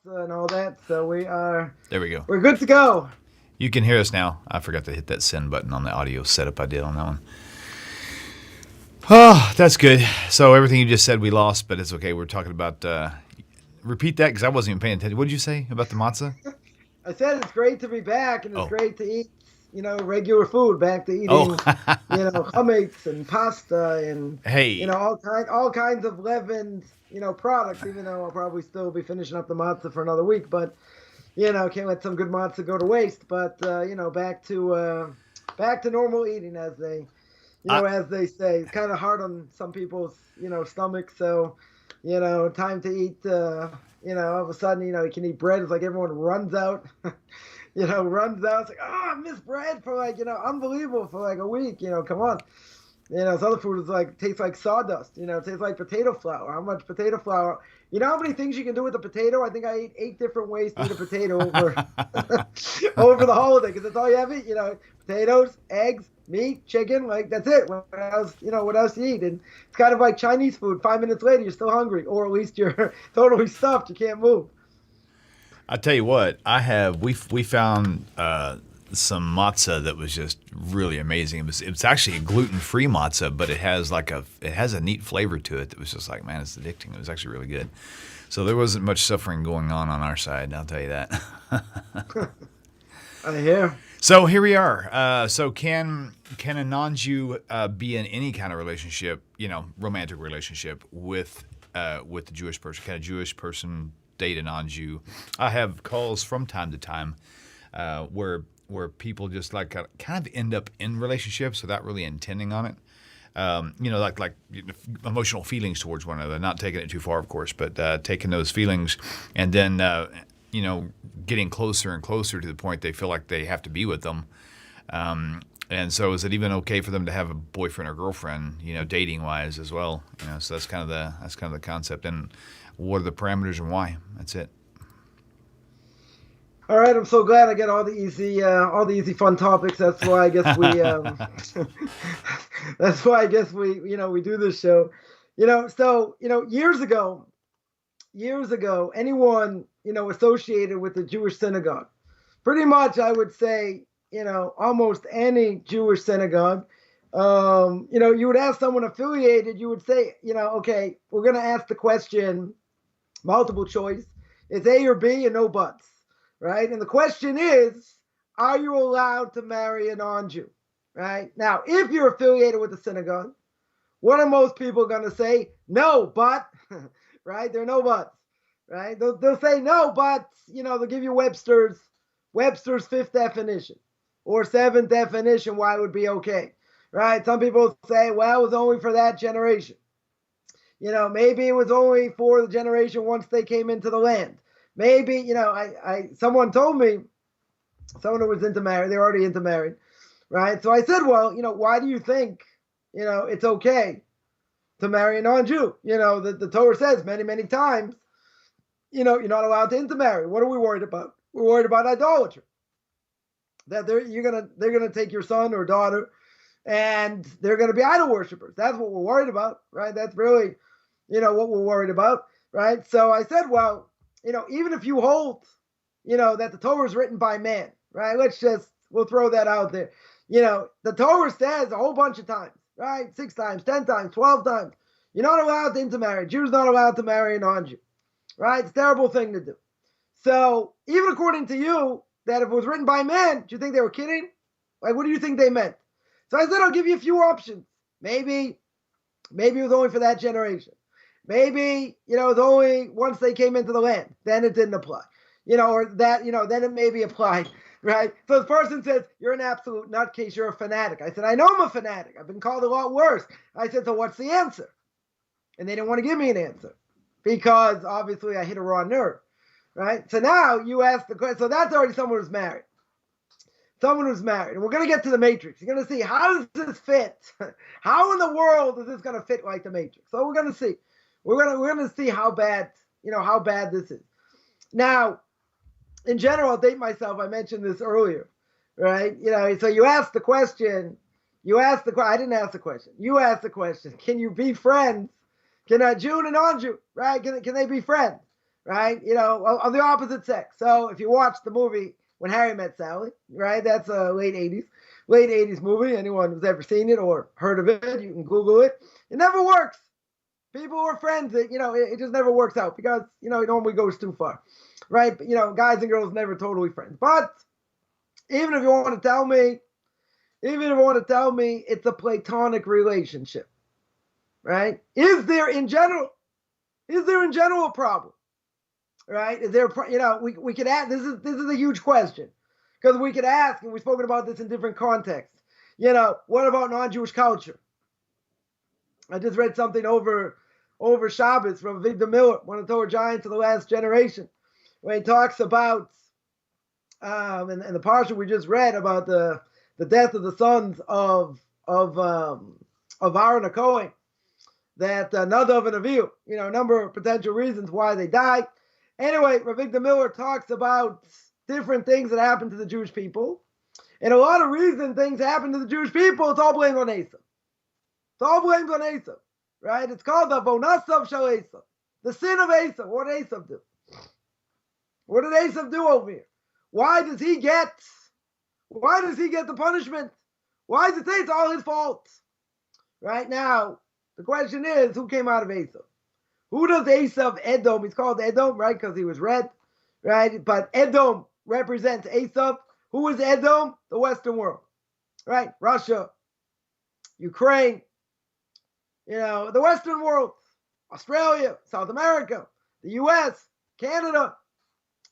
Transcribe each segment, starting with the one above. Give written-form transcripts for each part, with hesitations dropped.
matzah and all that. So There we go. we're good to go. You can hear us now. I forgot to hit that send button on the audio setup I did on that one. Oh, that's good. So everything you just said we lost, but it's okay. We're talking about, repeat that because I wasn't even paying attention. What did you say about the matzah? I said it's great to be back, and it's Oh. great to eat, regular food. Back to eating, Oh. chametz and pasta and Hey. all kinds of leavened, products. Even though I'll probably still be finishing up the matzah for another week, but can't let some good matzah go to waste. But back to normal eating, as they say. It's kind of hard on some people's stomachs. So time to eat. All of a sudden, you can eat bread. It's like everyone runs out. Runs out. It's like, oh, I miss bread for unbelievable for like a week. Come on. This other food is tastes like sawdust. It tastes like potato flour. How much potato flour? You know how many things you can do with a potato? I think I ate 8 different ways to eat a potato over the holiday because that's all you have to eat. Potatoes, eggs, meat, chicken. That's it. What else you eat? And it's kind of like Chinese food. 5 minutes later, you're still hungry, or at least you're totally stuffed. You can't move. I tell you what, we found some matzah that was just really amazing. It's actually a gluten-free matzah, but it has a neat flavor to it that was just like, man, it's addicting. It was actually really good. So there wasn't much suffering going on our side, I'll tell you that. I hear. So here we are. So can a non-Jew be in any kind of relationship, romantic relationship with the Jewish person? Can a Jewish person date a non-Jew? I have calls from time to time where people just kind of end up in relationships without really intending on it. Like emotional feelings towards one another, not taking it too far, of course, but taking those feelings and then getting closer and closer to the point they feel like they have to be with them. And so is it even okay for them to have a boyfriend or girlfriend, dating wise as well? So that's kind of the concept. And what are the parameters and why? That's it. All right, I'm so glad I get all the easy fun topics. That's why I guess we do this show. So years ago, anyone associated with the Jewish synagogue, pretty much I would say almost any Jewish synagogue, you would ask someone affiliated, you would say okay, we're going to ask the question, multiple choice, it's A or B and no buts. Right? And the question is, are you allowed to marry a non-Jew? Right? Now, if you're affiliated with the synagogue, what are most people going to say? No, but, right? There are no buts, right? They'll say no, but, they'll give you Webster's 5th definition or 7th definition why it would be okay, right? Some people say, well, it was only for that generation. Maybe it was only for the generation once they came into the land. Maybe, someone told me, someone who was intermarried, they're already intermarried, right? So I said, well, why do you think, it's okay to marry a non-Jew? The Torah says many, many times, you're not allowed to intermarry. What are we worried about? We're worried about idolatry. That they're gonna take your son or daughter and they're gonna be idol worshipers. That's what we're worried about, right? That's really, what we're worried about, right? So I said, well, even if you hold, that the Torah is written by man, right? We'll throw that out there. The Torah says a whole bunch of times, right? 6 times, 10 times, 12 times. You're not allowed to intermarry. Jews not allowed to marry a non-Jew, right? It's a terrible thing to do. So even according to you, that if it was written by man, do you think they were kidding? What do you think they meant? So I said, I'll give you a few options. Maybe it was only for that generation. Maybe, it was only once they came into the land. Then it didn't apply. Or that, then it maybe applied, right? So this person says, you're an absolute nutcase. You're a fanatic. I said, I know I'm a fanatic. I've been called a lot worse. I said, so what's the answer? And they didn't want to give me an answer because obviously I hit a raw nerve, right? So now you ask the question. So that's already someone who's married. Someone who's married. And we're going to get to the Matrix. You're going to see, how does this fit? How in the world is this going to fit like the Matrix? So we're going to see. We're gonna see how bad this is. Now, in general, I'll date myself. I mentioned this earlier, right? So you asked the question. I didn't ask the question. You asked the question. Can you be friends? Can a Jew and a non-Jew, right? Can they be friends, right? Of the opposite sex. So if you watch the movie When Harry Met Sally, right? That's a late 80s movie. Anyone who's ever seen it or heard of it, you can Google it. It never works. People who are friends, it just never works out because, it normally goes too far, right? But, guys and girls never totally friends. But even if you want to tell me it's a platonic relationship, right? Is there in general a problem, right? Is there, we could ask, this is a huge question because we could ask, and we've spoken about this in different contexts, what about non-Jewish culture? I just read something over Shabbos from Victor Miller, one of the Torah giants of the last generation, where he talks about, and the parsha we just read about the death of the sons of Aaron HaKohen, that Nadav and Avihu, a number of potential reasons why they died. Anyway, Victor Miller talks about different things that happened to the Jewish people, and a lot of reasons things happen to the Jewish people. It's all blamed on Esau. It's all blamed on Esau, right? It's called the Vonasav Shel Esau, the sin of Esau. What did Esau do? What did Esau do over here? Why does he get the punishment? Why does it say it's all his fault? Right now, the question is, who came out of Esau? Who does Esau Edom? He's called Edom, right? Because he was red, right? But Edom represents Esau. Who is Edom? The Western world, right? Russia, Ukraine, the Western world, Australia, South America, the U.S., Canada.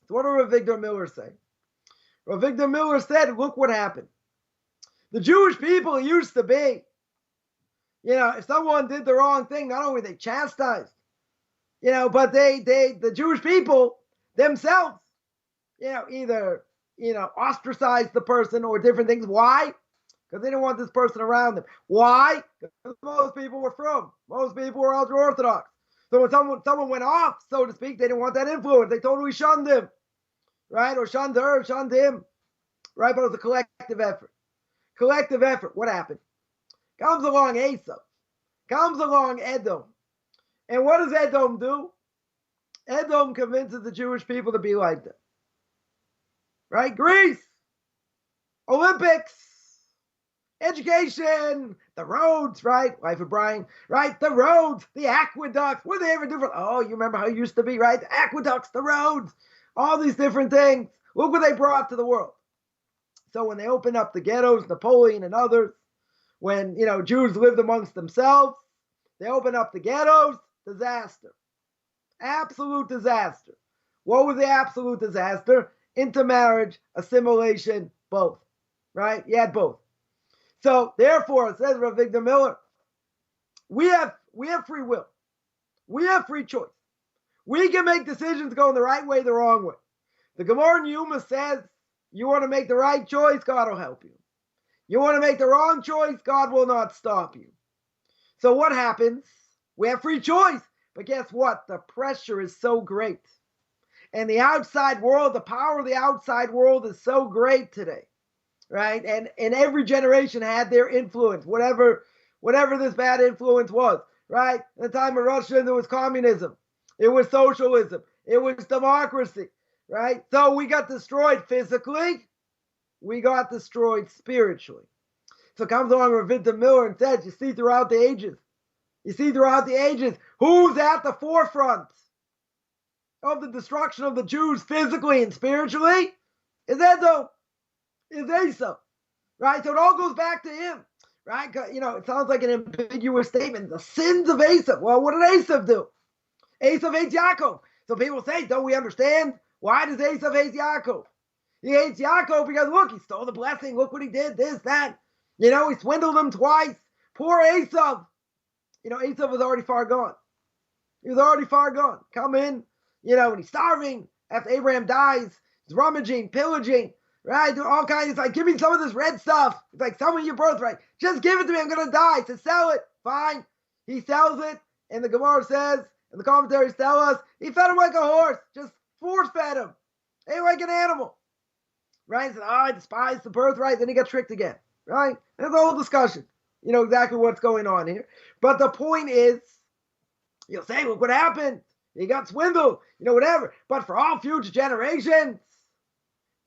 So what did Rav Victor Miller say? Rav Victor Miller said, look what happened. The Jewish people used to be, if someone did the wrong thing, not only were they chastised, but the Jewish people themselves, either, ostracized the person or different things. Why? Because they didn't want this person around them. Why? Because most people were from. Most people were ultra-Orthodox. So when someone went off, so to speak, they didn't want that influence. They totally shunned him, right? Or shunned her, shunned him, right? But it was a collective effort. Collective effort. What happened? Comes along Esau. Comes along Edom. And what does Edom do? Edom convinces the Jewish people to be like them. Right? Greece. Olympics. Education, the roads, right? Life of Brian, right? The roads, the aqueducts. What are they ever different? Oh, you remember how it used to be, right? The aqueducts, the roads, all these different things. Look what they brought to the world. So when they opened up the ghettos, Napoleon and others, when, Jews lived amongst themselves, they opened up the ghettos, disaster. Absolute disaster. What was the absolute disaster? Intermarriage, assimilation, both, right? You had both. So therefore, says Rav Victor Miller, we have free will. We have free choice. We can make decisions going the right way, the wrong way. The Gemara in Yuma says, you want to make the right choice, God will help you. You want to make the wrong choice, God will not stop you. So what happens? We have free choice. But guess what? The pressure is so great. And the outside world, the power of the outside world is so great today. Right? And every generation had their influence, whatever this bad influence was, right? At the time of Russia, there was communism. It was socialism. It was democracy, right? So we got destroyed physically. We got destroyed spiritually. So comes along Rav Victor Miller and says, you see throughout the ages, who's at the forefront of the destruction of the Jews physically and spiritually? Is Edom. Is Esau, right? So it all goes back to him, right? It sounds like an ambiguous statement. The sins of Esau. Well, what did Esau do? Esau hates Yaakov. So people say, don't we understand? Why does Esau hate Yaakov? He hates Yaakov because, look, he stole the blessing. Look what he did, this, that. He swindled him twice. Poor Esau. Esau was already far gone. He was already far gone. Come in, and he's starving. After Abraham dies, he's rummaging, pillaging. Right, do all kinds. It's like, give me some of this red stuff. It's like, some of your birthright. Just give it to me. I'm gonna die. To sell it, fine. He sells it, and the Gemara says, and the commentaries tell us, he fed him like a horse. Just force fed him. Ate like an animal. Right? He said, I despise the birthright. Then he got tricked again. Right? There's a whole discussion. You know exactly what's going on here. But the point is, you'll say, look what happened. he got swindled, whatever. But for all future generations,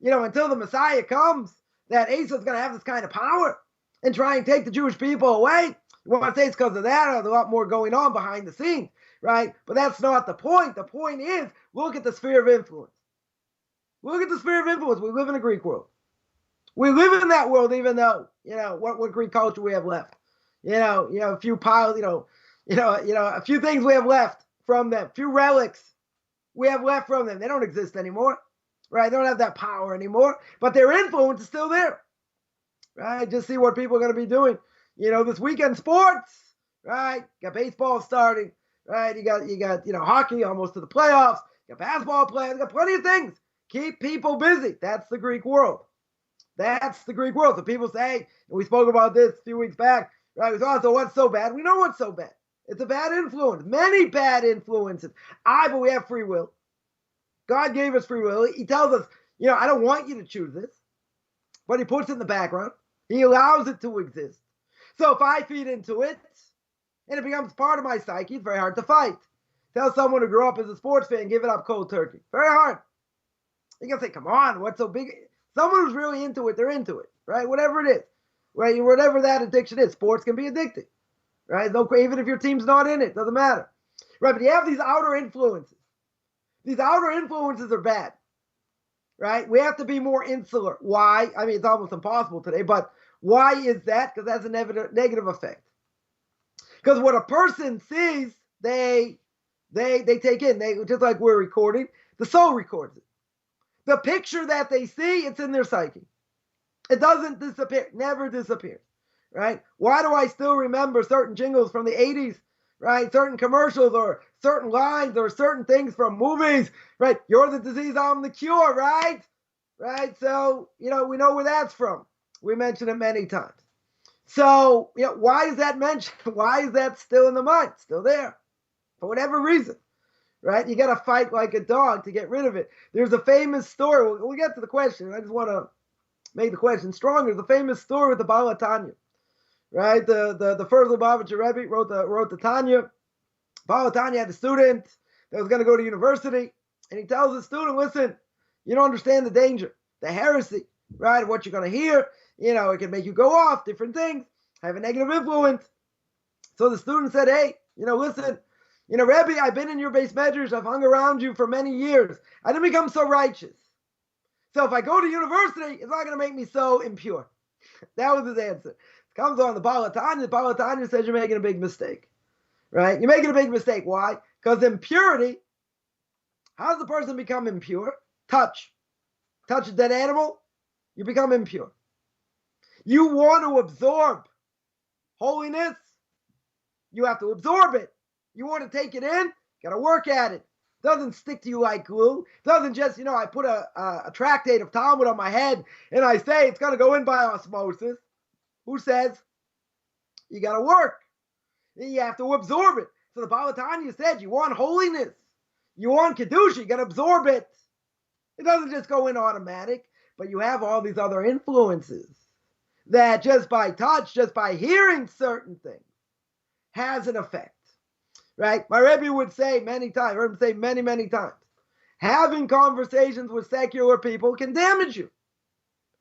until the Messiah comes, that Esau's going to have this kind of power and try and take the Jewish people away. You want to say it's because of that, or there's a lot more going on behind the scenes, right? But that's not the point. The point is, look at the sphere of influence. Look at the sphere of influence. We live in a Greek world. We live in that world, even though, what Greek culture we have left. A few piles, a few things we have left from them, a few relics we have left from them. They don't exist anymore, right? They don't have that power anymore, but their influence is still there, right? Just see what people are going to be doing, this weekend. Sports, right? You got baseball starting, right? You got hockey almost to the playoffs. You got basketball players. You got plenty of things. Keep people busy. That's the Greek world. That's the Greek world. So people say, and we spoke about this a few weeks back, right? We thought, so what's so bad? We know what's so bad. It's a bad influence. Many bad influences. But we have free will. God gave us free will. He tells us, I don't want you to choose this, but he puts it in the background. He allows it to exist. So if I feed into it and it becomes part of my psyche, it's very hard to fight. Tell someone who grew up as a sports fan, give it up cold turkey. Very hard. You can say, come on, what's so big? Someone who's really into it, they're into it, right? Whatever it is, right? Whatever that addiction is, sports can be addicting, right? Even if your team's not in it, doesn't matter, right? But you have these outer influences. These outer influences are bad, right? We have to be more insular. Why? I mean, it's almost impossible today, but why is that? Because that's a negative effect. Because what a person sees, they take in. They just like we're recording, the soul records it. The picture that they see, it's in their psyche. It doesn't disappear, never disappears, right? Why do I still remember certain jingles from the 80s, right? Certain commercials or certain lines or certain things from movies, right? You're the disease, I'm the cure, right? Right? So, we know where that's from. We mentioned it many times. So, why is that mentioned? Why is that still in the mind? Still there for whatever reason. Right? You got to fight like a dog to get rid of it. There's a famous story. We'll get to the question. I just want to make the question stronger. The famous story with the Baal Tanya. Right? The first Lubavitcher Rebbe wrote the Tanya. Baal Tanya had a student that was going to go to university. And he tells the student, listen, you don't understand the danger, the heresy, right? What you're going to hear. It can make you go off, different things, have a negative influence. So the student said, hey, listen, Rebbe, I've been in your base measures. I've hung around you for many years. I didn't become so righteous. So if I go to university, it's not going to make me so impure. That was his answer. It comes on the Baal Tanya. The Baal Tanya says you're making a big mistake, right? You're making a big mistake. Why? Because impurity, how does the person become impure? Touch a dead animal, you become impure. You want to absorb holiness, you have to absorb it. You want to take it in, got to work at it. Doesn't stick to you like glue. Doesn't just, I put a tractate of Talmud on my head and I say it's going to go in by osmosis. Who says? You got to work. You have to absorb it. So the Baal Tanya said, you want holiness. You want Kedusha, you got to absorb it. It doesn't just go in automatic, but you have all these other influences that just by touch, just by hearing certain things, has an effect. Right? My Rebbe would say many times, I heard him say many, many times, having conversations with secular people can damage you.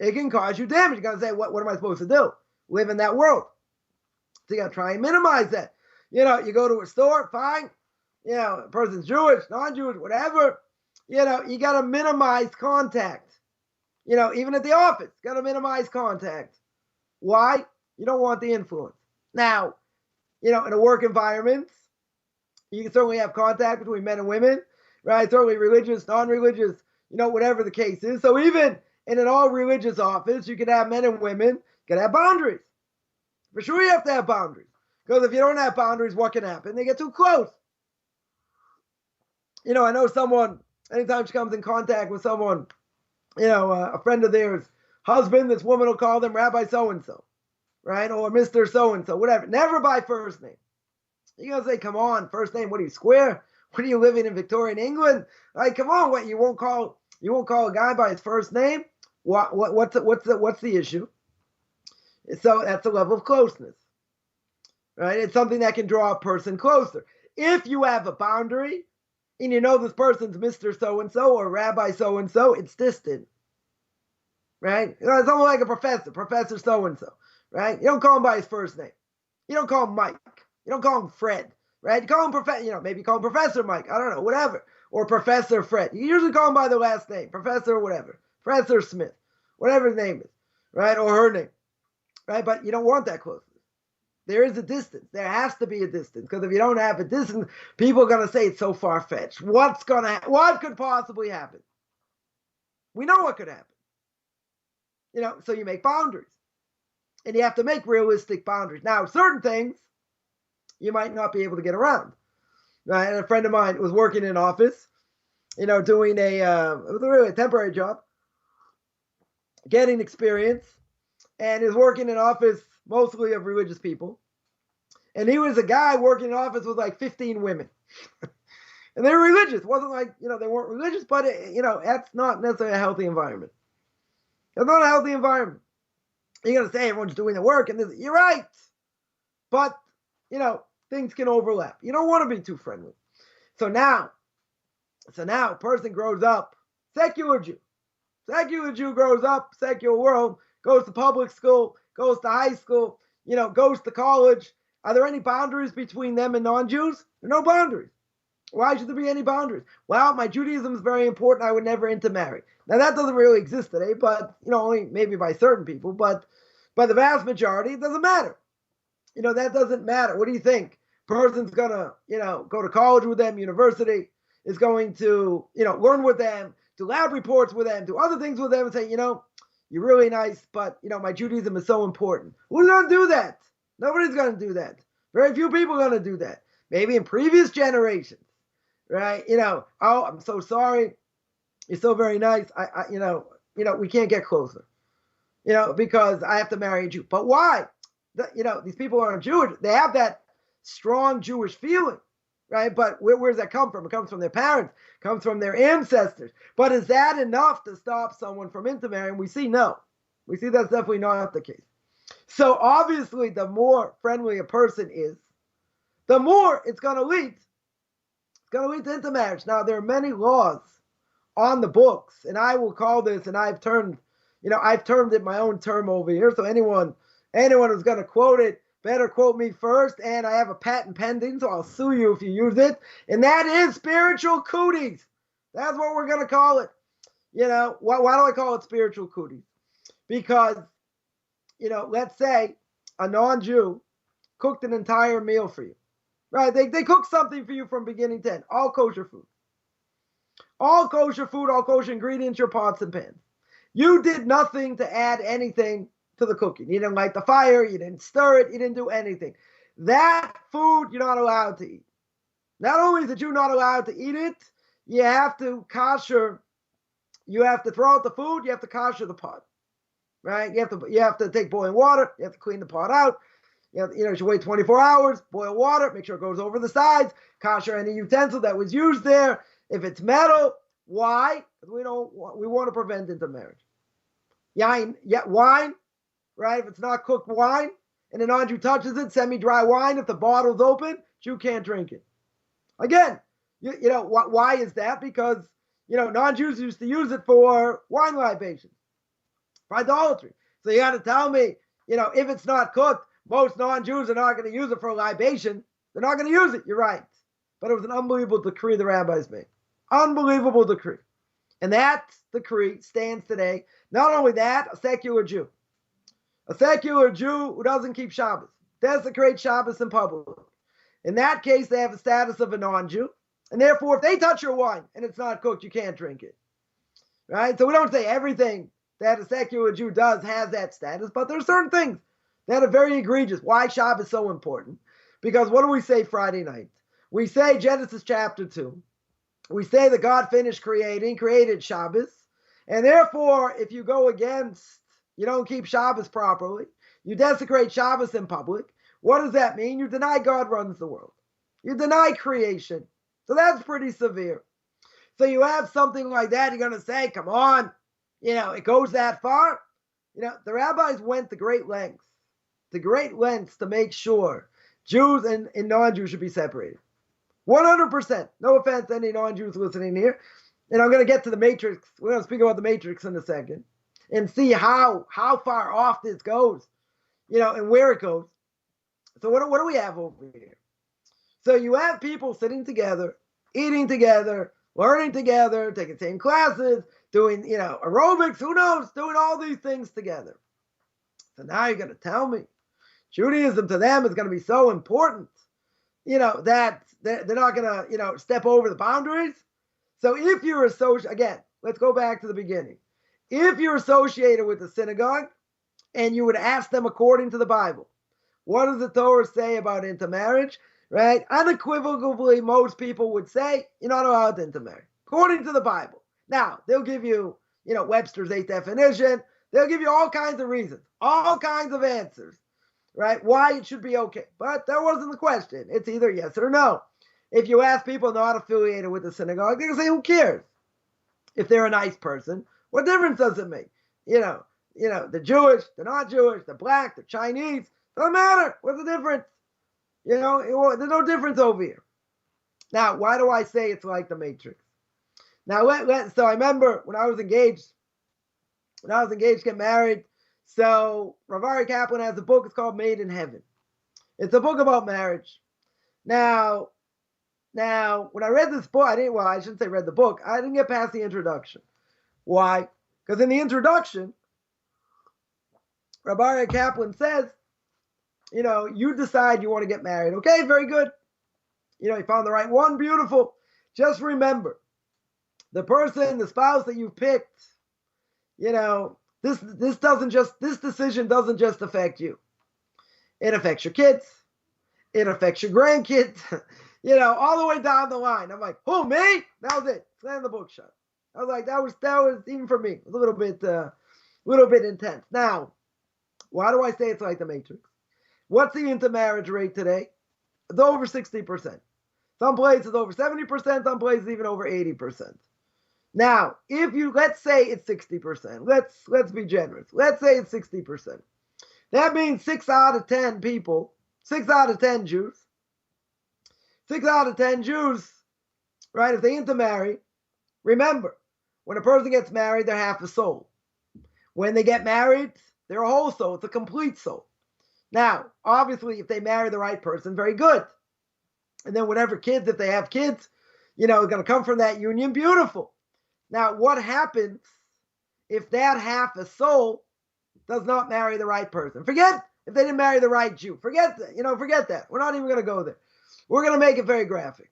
It can cause you damage. You're going to say, what am I supposed to do? Live in that world. So you got to try and minimize that. You go to a store, fine. A person's Jewish, non-Jewish, whatever. You got to minimize contact. Even at the office, got to minimize contact. Why? You don't want the influence. Now, in a work environment, you can certainly have contact between men and women, right? Certainly religious, non-religious, whatever the case is. So even in an all-religious office, you can have men and women, you can have boundaries. For sure you have to have boundaries. Because if you don't have boundaries, what can happen? They get too close. I know someone, anytime she comes in contact with someone, a friend of theirs, husband, this woman will call them Rabbi so-and-so, right? Or Mr. so-and-so, whatever. Never by first name. You're going to say, come on, first name, what are you, square? What are you living in Victorian England? Like, come on, what, you won't call a guy by his first name? What's the issue? So that's a level of closeness, right? It's something that can draw a person closer. If you have a boundary, and you know this person's Mr. So-and-so or Rabbi so-and-so, it's distant, right? You know, it's almost like a professor, Professor so-and-so, right? You don't call him by his first name. You don't call him Mike. You don't call him Fred, right? You call him maybe you call him Professor Mike. I don't know, whatever. Or Professor Fred. You usually call him by the last name, Professor whatever, Professor Smith, whatever his name is, right? Or her name, right? But you don't want that closeness. There is a distance. There has to be a distance, because if you don't have a distance, people are going to say it's so far-fetched. What could possibly happen? We know what could happen. You know, so you make boundaries. And you have to make realistic boundaries. Now, certain things you might not be able to get around. Right? And a friend of mine was working in an office, you know, doing it was really a temporary job, getting experience, and he was working in an office mostly of religious people. And he was a guy working in an office with like 15 women. And they were religious. It wasn't like, you know, they weren't religious, but, that's not necessarily a healthy environment. It's not a healthy environment. You're going to say everyone's doing the work, and you're right. But, things can overlap. You don't want to be too friendly. So now a person grows up, secular Jew. Secular Jew grows up, secular world, goes to public school, goes to high school, goes to college. Are there any boundaries between them and non-Jews? There are no boundaries. Why should there be any boundaries? Well, my Judaism is very important. I would never intermarry. Now, that doesn't really exist today, but, only maybe by certain people. But by the vast majority, it doesn't matter. That doesn't matter. What do you think? Person's going to, go to college with them, university, is going to, learn with them, do lab reports with them, do other things with them, and say, you're really nice, but, my Judaism is so important. Who's going to do that? Nobody's going to do that. Very few people are going to do that. Maybe in previous generations, right? Oh, I'm so sorry. You're so very nice. We can't get closer, because I have to marry a Jew. But why? These people aren't Jewish. They have that strong Jewish feeling, right? But where does that come from? It comes from their parents, comes from their ancestors. But is that enough to stop someone from intermarrying? We see no. We see that's definitely not the case. So obviously, the more friendly a person is, the more it's going to lead. It's going to lead to intermarriage. Now, there are many laws on the books, and I will call this, and I've termed it my own term over here. So anyone who's going to quote it, better quote me first. And I have a patent pending, so I'll sue you if you use it. And that is spiritual cooties. That's what we're going to call it. Why do I call it spiritual cooties? Because, let's say a non-Jew cooked an entire meal for you, right? They cooked something for you from beginning to end, all kosher food. All kosher food, all kosher ingredients, your pots and pans. You did nothing to add anything to the cooking. You didn't light the fire, you didn't stir it, you didn't do anything. That food you're not allowed to eat. Not only is the Jew not allowed to eat it, you have to kosher, you have to throw out the food, you have to kosher the pot. Right? You have to take boiling water, you have to clean the pot out. You should wait 24 hours, boil water, make sure it goes over the sides, kosher any utensil that was used there. If it's metal, why? Because we want to prevent intermarriage. Wine, right? If it's not cooked wine and a non-Jew touches it, semi-dry wine, if the bottle's open, Jew can't drink it. Again, why is that? Because, non-Jews used to use it for wine libations, for idolatry. So you got to tell me, if it's not cooked, most non-Jews are not going to use it for a libation. They're not going to use it. You're right. But it was an unbelievable decree the rabbis made. Unbelievable decree. And that decree stands today. Not only that, a secular Jew. A secular Jew who doesn't keep Shabbos, desecrates Shabbos in public. In that case, they have the status of a non-Jew. And therefore, if they touch your wine and it's not cooked, you can't drink it. Right? So we don't say everything that a secular Jew does has that status, but there are certain things that are very egregious. Why Shabbos is so important? Because what do we say Friday night? We say Genesis chapter 2. We say that God finished created Shabbos. And therefore, if you go against, you don't keep Shabbos properly, you desecrate Shabbos in public, what does that mean? You deny God runs the world. You deny creation. So that's pretty severe. So you have something like that, you're going to say, come on, it goes that far. The rabbis went to great lengths to make sure Jews and non-Jews should be separated. 100%. No offense to any non-Jews listening here. And I'm going to get to the matrix. We're going to speak about the matrix in a second and see how far off this goes, and where it goes. So what do we have over here? So you have people sitting together, eating together, learning together, taking the same classes, doing, aerobics, who knows, doing all these things together. So now you're going to tell me Judaism to them is going to be so important, that they're not going to, step over the boundaries. So if you're again, let's go back to the beginning. If you're associated with the synagogue and you would ask them according to the Bible, what does the Torah say about intermarriage? Right? Unequivocally, most people would say you're not allowed to intermarry, according to the Bible. Now, they'll give you, Webster's 8th definition. They'll give you all kinds of reasons, all kinds of answers, right? Why it should be okay. But that wasn't the question. It's either yes or no. If you ask people not affiliated with the synagogue, they're going to say, who cares? If they're a nice person, what difference does it make? The Jewish, the not Jewish, the black, the Chinese, doesn't matter. What's the difference? There's no difference over here. Now, why do I say it's like the Matrix? Now, so I remember when I was engaged, get married. So Rabbi Kaplan has a book. It's called Made in Heaven. It's a book about marriage. Now, when I read this book, I shouldn't say read the book. I didn't get past the introduction. Why? Because in the introduction, Rabbi Kaplan says, you decide you want to get married. Okay, very good. You found the right one. Beautiful. Just remember, the spouse that you picked, this decision doesn't just affect you. It affects your kids. It affects your grandkids, all the way down the line. I'm like, who, me? That was it. Slam the book shut. I was like, that was even for me, it was a little bit intense. Now, why do I say it's like the Matrix? What's the intermarriage rate today? It's over 60%. Some places over 70%, some places even over 80%. Now, let's say it's 60%. Let's be generous. Let's say it's 60%. That means 6 out of 10 people, 6 out of 10 Jews, 6 out of 10 Jews, right, if they intermarry, remember, when a person gets married, they're half a soul. When they get married, they're a whole soul. It's a complete soul. Now, obviously, if they marry the right person, very good. And then whatever kids, if they have kids, are going to come from that union, beautiful. Now, what happens if that half a soul does not marry the right person? Forget if they didn't marry the right Jew. Forget that. Forget that. We're not even going to go there. We're going to make it very graphic.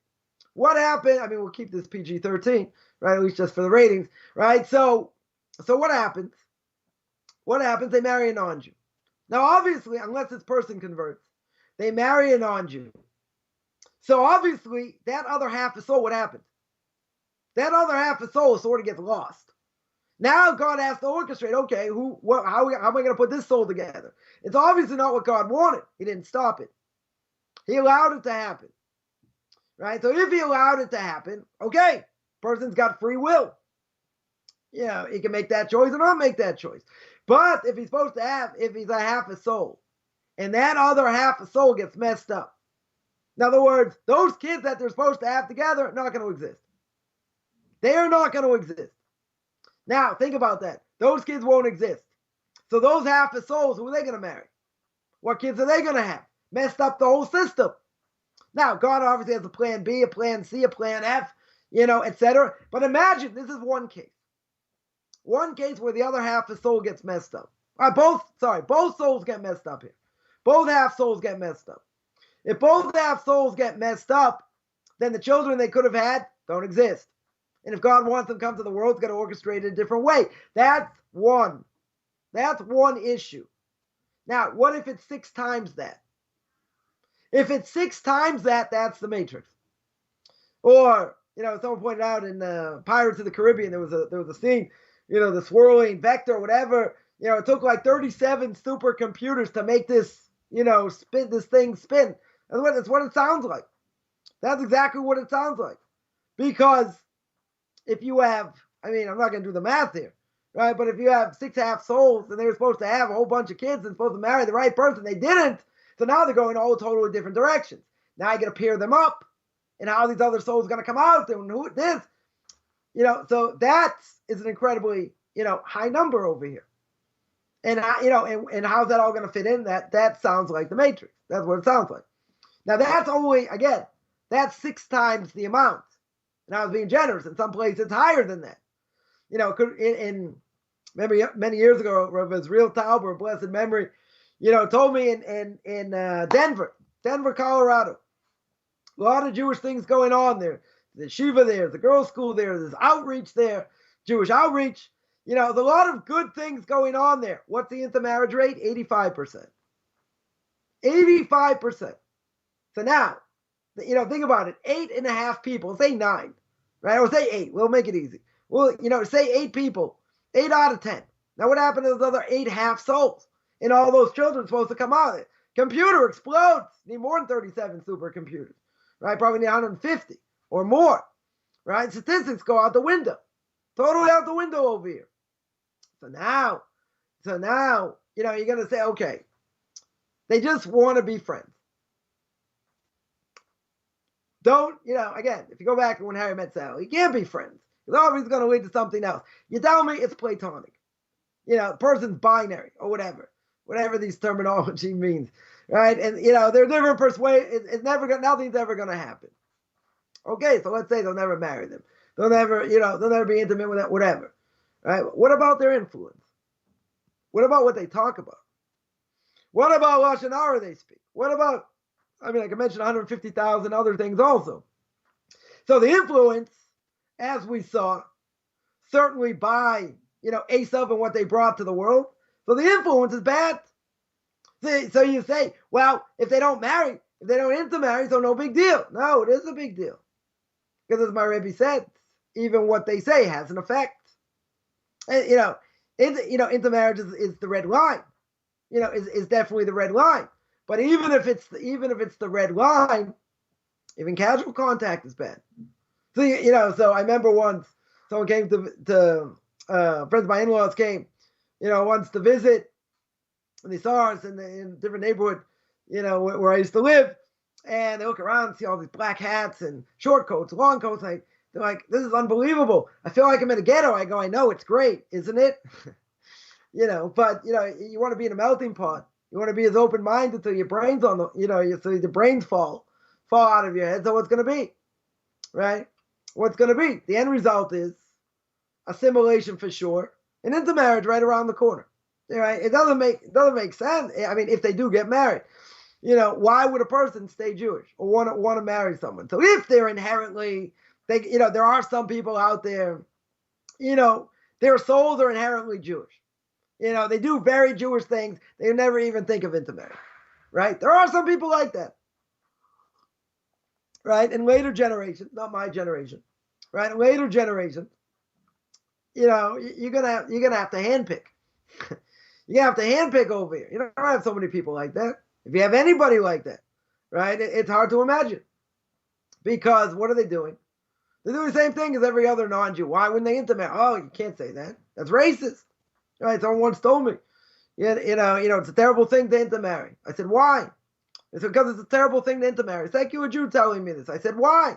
What happened? I mean, we'll keep this PG-13, right? At least just for the ratings, right? So what happens? What happens? They marry a non-Jew. Now, obviously, unless this person converts, they marry a non-Jew. So obviously, that other half of soul, what happens? That other half of soul sort of gets lost. Now God has to orchestrate, okay, how am I going to put this soul together? It's obviously not what God wanted. He didn't stop it. He allowed it to happen. Right? So if he allowed it to happen, okay, person's got free will. He can make that choice or not make that choice. But if he's a half a soul, and that other half a soul gets messed up, in other words, those kids that they're supposed to have together are not going to exist. They are not going to exist. Now, think about that. Those kids won't exist. So those half a souls, who are they going to marry? What kids are they going to have? Messed up the whole system. Now, God obviously has a plan B, a plan C, a plan F, etc. But imagine, this is one case. One case where the other half of soul gets messed up. Both souls get messed up here. Both half souls get messed up. If both half souls get messed up, then the children they could have had don't exist. And if God wants them to come to the world, it's got to orchestrate it a different way. That's one. That's one issue. Now, what if it's 6 times that? If it's 6 times that, that's the Matrix. Or, someone pointed out in Pirates of the Caribbean, there was a scene, the swirling vector or whatever, it took like 37 supercomputers to make this, this thing spin. That's what it sounds like. That's exactly what it sounds like. Because if you have, I'm not going to do the math here, right? But if you have 6 half souls and they were supposed to have a whole bunch of kids and supposed to marry the right person, they didn't. So now they're going all totally different directions. Now I got to pair them up. and how these other souls are going to come out and who this, so that is an incredibly, high number over here. And, and how's that all going to fit in? That sounds like the Matrix. That's what it sounds like. Now, that's only, again, that's 6 times the amount. And I was being generous. In some places, it's higher than that. Remember many years ago, Rabbi Israel Tauber, blessed memory, told me in Denver, Colorado, a lot of Jewish things going on there. There's Shiva there, there's a girls' school there, there's outreach there, Jewish outreach. There's a lot of good things going on there. What's the intermarriage rate? 85%. 85%. So now, think about it. 8.5 people, say 9, right? Or say 8. We'll make it easy. Well, say 8 people, 8 out of 10. Now, what happened to those other 8 half souls? And all those children supposed to come out of it. Computer explodes. Need more than 37 supercomputers, right? Probably need 150 or more, right? Statistics go out the window. Totally out the window over here. So now, you're going to say, okay, they just want to be friends. Don't, again, if you go back to when Harry met Sally, you can't be friends. It's always going to lead to something else. You tell me it's platonic. The person's binary or whatever these terminology means, right? And, they're different persuasions. Nothing's ever going to happen. Okay, so let's say they'll never marry them. They'll never be intimate with that, whatever. Right? What about their influence? What about what they talk about? What about Lashon Hara they speak? What about, I can mention 150,000 other things also. So the influence, as we saw, certainly by, Esav and what they brought to the world. So the influence is bad. So you say, well, if they don't marry, if they don't intermarry, so no big deal. No, it is a big deal. Because as my Rebbe said, even what they say has an effect. And, intermarriage is the red line. Is definitely the red line. But even if it's the red line, even casual contact is bad. So so I remember once someone came to friends of my in-laws came, once to visit, and they saw us in a different neighborhood, where I used to live, and they look around, see all these black hats and short coats, long coats, and they're like, this is unbelievable. I feel like I'm in a ghetto. I go, I know, it's great, isn't it? But you want to be in a melting pot. You want to be as open-minded till your brains so the brains fall out of your head. So what's going to be, right? What's going to be? The end result is assimilation for sure, and intermarriage right around the corner. Right? It doesn't make sense. If they do get married, why would a person stay Jewish or want to marry someone? So if they're inherently, there are some people out there, their souls are inherently Jewish. They do very Jewish things. They never even think of intermarriage, right? There are some people like that, right? In later generations, not my generation, right? In later generations, you're gonna have to handpick. You have to handpick over here. You don't have so many people like that. If you have anybody like that, right? It's hard to imagine. Because what are they doing? They're doing the same thing as every other non-Jew. Why wouldn't they intermarry? Oh, you can't say that. That's racist. Right? Someone once told me, it's a terrible thing to intermarry. I said, why? They said, because it's a terrible thing to intermarry. Thank you, a Jew, telling me this. I said, why?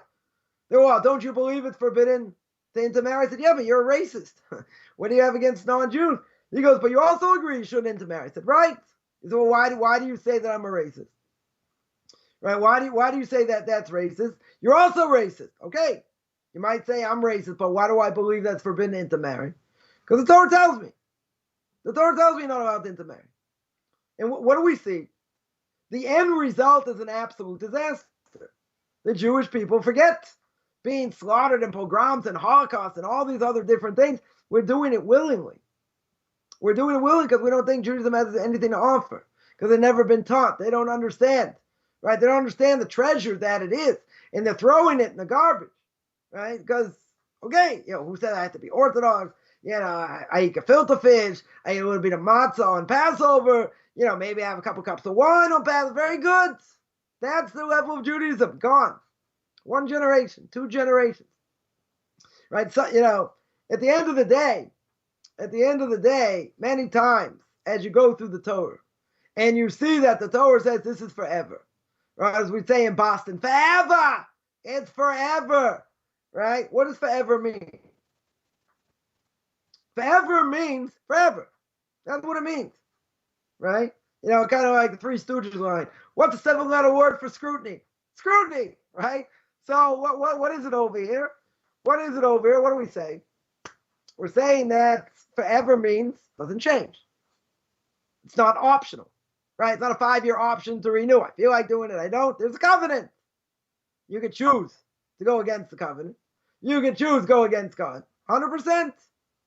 They said, well, don't you believe it's forbidden to intermarry? I said, yeah, but you're a racist. What do you have against non-Jews? He goes, but you also agree you shouldn't intermarry. I said, right. He said, well, why do you say that I'm a racist? Right? Why do you say that that's racist? You're also racist. Okay. You might say I'm racist, but why do I believe that's forbidden to intermarry? Because the Torah tells me. The Torah tells me you're not allowed to intermarry. And what do we see? The end result is an absolute disaster. The Jewish people forget being slaughtered in pogroms and Holocaust and all these other different things. We're doing it willingly. We're doing it willingly because we don't think Judaism has anything to offer. Because they've never been taught. They don't understand. Right? They don't understand the treasure that it is. And they're throwing it in the garbage. Right? Because, okay, who said I have to be Orthodox? I eat gefilte fish. I eat a little bit of matzah on Passover. Maybe I have a couple cups of wine on Passover. Very good. That's the level of Judaism. Gone. 1 generation, 2 generations. Right? So, at the end of the day, many times as you go through the Torah and you see that the Torah says this is forever. Right? As we say in Boston, forever. It's forever, right? What does forever mean? Forever means forever. That's what it means, right? You know, kind of like the Three Stooges line. What's the 7-letter word for scrutiny? Scrutiny, right? So what is it over here? What is it over here? What do we say? We're saying that forever means doesn't change. It's not optional, right? It's not a 5-year option to renew. I feel like doing it. I don't. There's a covenant. You can choose to go against the covenant. You can choose to go against God. 100%.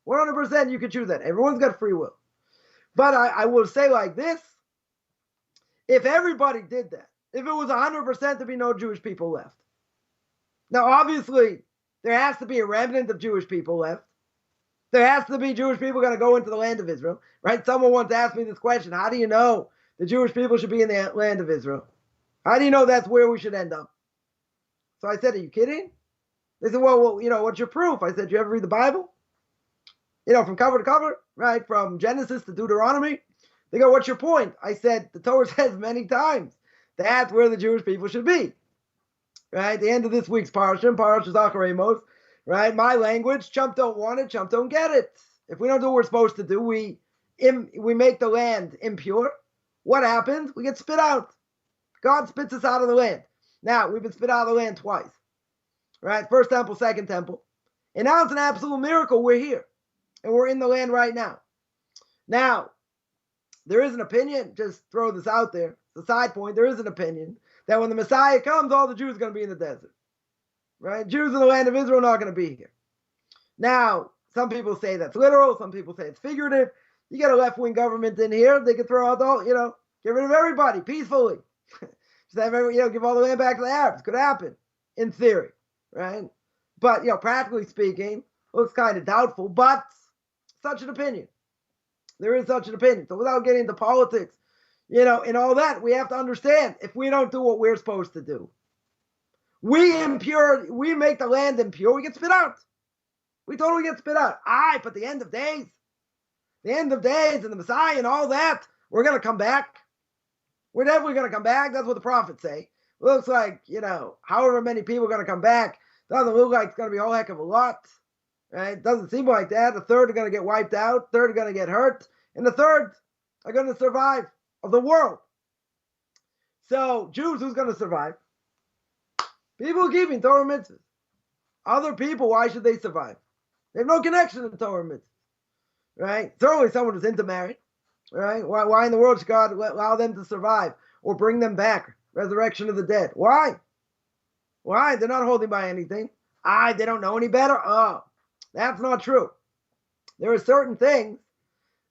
100% you can choose that. Everyone's got free will. But I will say like this. If everybody did that, if it was 100%, there'd be no Jewish people left. Now, obviously, there has to be a remnant of Jewish people left. There has to be Jewish people going to go into the land of Israel, right? Someone once asked me this question. How do you know the Jewish people should be in the land of Israel? How do you know that's where we should end up? So I said, are you kidding? They said, well, you know, what's your proof? I said, you ever read the Bible? You know, from cover to cover, right? From Genesis to Deuteronomy. They go, what's your point? I said, the Torah says many times that's where the Jewish people should be, right? The end of this week's Parashah Zacharei Mos, right? My language, chump don't want it, chump don't get it. If we don't do what we're supposed to do, we make the land impure. What happens? We get spit out. God spits us out of the land. Now, we've been spit out of the land twice, right? First temple, second temple. And now it's an absolute miracle. We're here. And we're in the land right now. Now, there is an opinion, just throw this out there, it's a side point, there is an opinion that when the Messiah comes, all the Jews are going to be in the desert, right? Jews in the land of Israel are not going to be here. Now, some people say that's literal, some people say it's figurative. You get a left-wing government in here, they can throw out all, get rid of everybody peacefully. Just have give all the land back to the Arabs. Could happen, in theory, right? But, practically speaking, looks kind of doubtful, but such an opinion. There is such an opinion. So without getting into politics, and all that, we have to understand if we don't do what we're supposed to do, we make the land impure, we get spit out. We totally get spit out. But the end of days and the Messiah and all that, we're going to come back. We're definitely going to come back. That's what the prophets say. Looks like, however many people are going to come back, doesn't look like it's going to be a whole heck of a lot. Right? It doesn't seem like that. A third are going to get wiped out. A third are going to get hurt. And the third are going to survive of the world. So, Jews, who's going to survive? People keeping Torah mitzvahs. Other people, why should they survive? They have no connection to Torah mitzvahs. Right? Certainly someone who's intermarried. Right? Why in the world should God allow them to survive or bring them back? Resurrection of the dead. Why? Why? They're not holding by anything. They don't know any better? Oh. That's not true. There are certain things,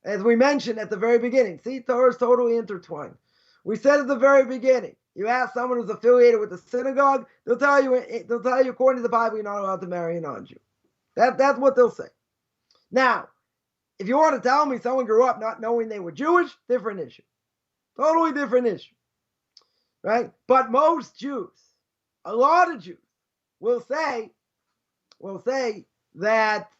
as we mentioned at the very beginning. See, Torah is totally intertwined. We said at the very beginning, you ask someone who's affiliated with the synagogue, they'll tell you according to the Bible, you're not allowed to marry a non-Jew. That's what they'll say. Now, if you want to tell me someone grew up not knowing they were Jewish, different issue. Totally different issue. Right? But most Jews, a lot of Jews, will say that,